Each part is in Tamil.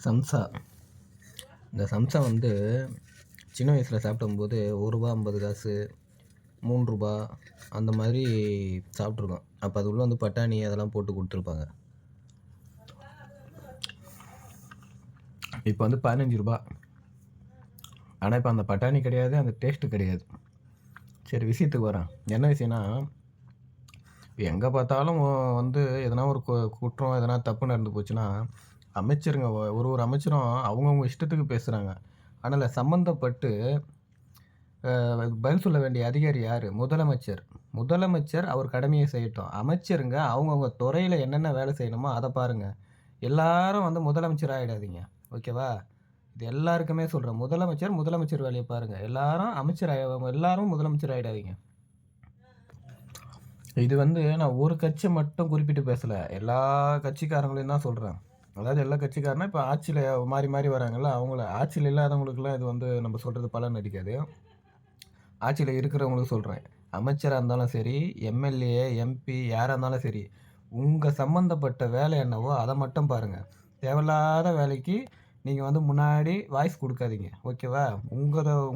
சம்சா. இந்த சம்சா வந்து சின்ன வயசில் சாப்பிடும்போது ரூ. 1.50 ரூ. 3 அந்த மாதிரி சாப்பிட்ருக்கோம். அப்போ அது உள்ள வந்து பட்டாணி அதெல்லாம் போட்டு கொடுத்துருப்பாங்க. இப்போ வந்து ரூ. 15. ஆனால் இப்போ அந்த பட்டாணி கிடையாது, அந்த டேஸ்ட்டு கிடையாது. சரி, விஷயத்துக்கு வரேன். என்ன விஷயம்னா, எங்கே பார்த்தாலும் வந்து எதனா ஒரு குற்றம் எதனா தப்பு நடந்து போச்சுன்னா, அமைச்சருங்க ஒரு அமைச்சரும் அவங்கவுங்க இஷ்டத்துக்கு பேசுகிறாங்க. ஆனால் சம்மந்தப்பட்டு பதில் சொல்ல வேண்டிய அதிகாரி யார்? முதலமைச்சர். முதலமைச்சர் அவர் கடமையை செய்யட்டும். அமைச்சருங்க அவங்கவுங்க துறையில் என்னென்ன வேலை செய்யணுமோ அதை பாருங்கள். எல்லாரும் வந்து முதலமைச்சர் ஆகிடாதீங்க, ஓகேவா? இது எல்லாருக்குமே சொல்கிறேன். முதலமைச்சர் வேலையை பாருங்கள். எல்லாரும் அமைச்சர் எல்லாரும் முதலமைச்சர் ஆகிடாதீங்க. இது வந்து நான் ஒரு கட்சி மட்டும் குறிப்பிட்டு பேசலை, எல்லா கட்சிக்காரங்களையும் தான் சொல்கிறேன். அதாவது எல்லா கட்சிக்காரனா இப்போ ஆட்சியில் மாறி மாறி வராங்கல்ல, அவங்கள ஆட்சியில் இல்லாதவங்களுக்குலாம் இது வந்து நம்ம சொல்கிறது பலன் அடிக்காது. ஆட்சியில் இருக்கிறவங்களுக்கு சொல்கிறேன். அமைச்சராக இருந்தாலும் சரி, எம்எல்ஏ, எம்பி யாராக இருந்தாலும் சரி, உங்கள் சம்மந்தப்பட்ட வேலை என்னவோ அதை மட்டும் பாருங்கள். தேவையில்லாத வேலைக்கு நீங்கள் வந்து முன்னாடி வாய்ஸ் கொடுக்காதீங்க, ஓகேவா?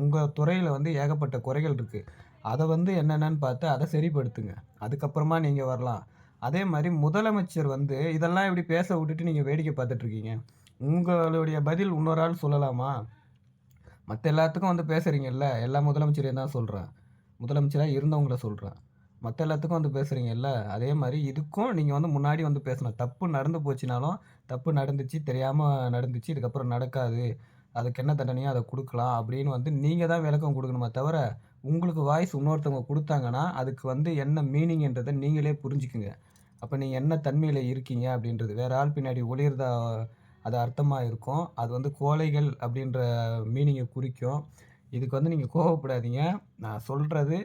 உங்கள் துறையில் வந்து ஏகப்பட்ட குறைகள் இருக்குது. அதை வந்து என்னென்னு பார்த்து அதை சரிப்படுத்துங்க. அதுக்கப்புறமா நீங்கள் வரலாம். அதே மாதிரி முதலமைச்சர் வந்து இதெல்லாம் இப்படி பேச விட்டுட்டு நீங்கள் வேடிக்கை பார்த்துட்ருக்கீங்க. உங்களுடைய பதில் இன்னொரு ஆள் சொல்லலாமா? மற்ற எல்லாத்துக்கும் வந்து பேசுகிறீங்கல்ல, எல்லா முதலமைச்சரையும் தான் சொல்கிறேன், முதலமைச்சராக இருந்தவங்கள சொல்கிறேன். மற்ற எல்லாத்துக்கும் வந்து பேசுகிறீங்கல்ல, அதே மாதிரி இதுக்கும் நீங்கள் வந்து முன்னாடி வந்து பேசணும். தப்பு நடந்து போச்சுனாலும், தப்பு நடந்துச்சு, தெரியாமல் நடந்துச்சு, இதுக்கப்புறம் நடக்காது, அதுக்கு என்ன தண்டனையோ அதை கொடுக்கலாம் அப்படின்னு வந்து நீங்கள் தான் விளக்கம் கொடுக்கணுமே தவிர, உங்களுக்கு வாய்ஸ் இன்னொருத்தவங்க கொடுத்தாங்கன்னா அதுக்கு வந்து என்ன மீனிங்ன்றதை நீங்களே புரிஞ்சுக்குங்க. அப்போ நீங்கள் என்ன தன்மையில் இருக்கீங்க அப்படின்றது. வேறு ஆள் பின்னாடி ஒளிர்றதா அது அர்த்தமாக இருக்கும். அது வந்து கோழைகள் அப்படின்ற மீனிங்கை குறிக்கும். இதுக்கு வந்து நீங்கள் கோவப்படாதீங்க. நான் சொல்கிறது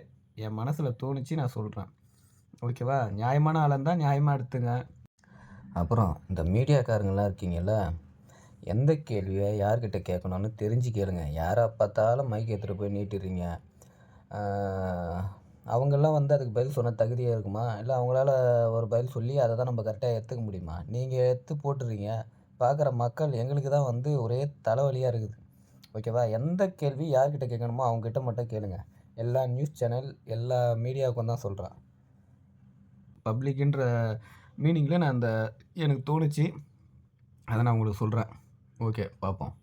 என் மனசில் தோணுச்சு, நான் சொல்கிறேன், ஓகேவா? நியாயமான ஆளாக இருந்தால் நியாயமாக எடுத்துங்க. அப்புறம் இந்த மீடியாக்காரங்களாம் இருக்கீங்கல்ல, எந்த கேள்வியை யார்கிட்ட கேட்கணும்னு தெரிஞ்சு கேளுங்க. யாரை பார்த்தாலும் மைக் எடுத்துகிட்டு போய் நீட்டிடுறீங்க. அவங்கெல்லாம் வந்து அதுக்கு பதில் சொன்ன தகுதியாக இருக்குமா? இல்லை அவங்களால ஒரு பதில் சொல்லி அதை தான் நம்ம கரெக்டாக எடுத்துக்க முடியுமா? நீங்கள் எடுத்து போட்டுறீங்க. பார்க்குற மக்கள் எங்களுக்கு தான் வந்து ஒரே தலைவலியாக இருக்குது, ஓகேவா? எந்த கேள்வி யார்கிட்ட கேட்கணுமோ அவங்ககிட்ட மட்டும் கேளுங்க. எல்லா நியூஸ் சேனல், எல்லா மீடியாவுக்கும் தான் சொல்கிறேன். பப்ளிக்குன்ற மீனிங்கில் நான் அந்த எனக்கு தோணுச்சு, அதை நான் உங்களுக்கு சொல்கிறேன். ஓகே, பார்ப்போம்.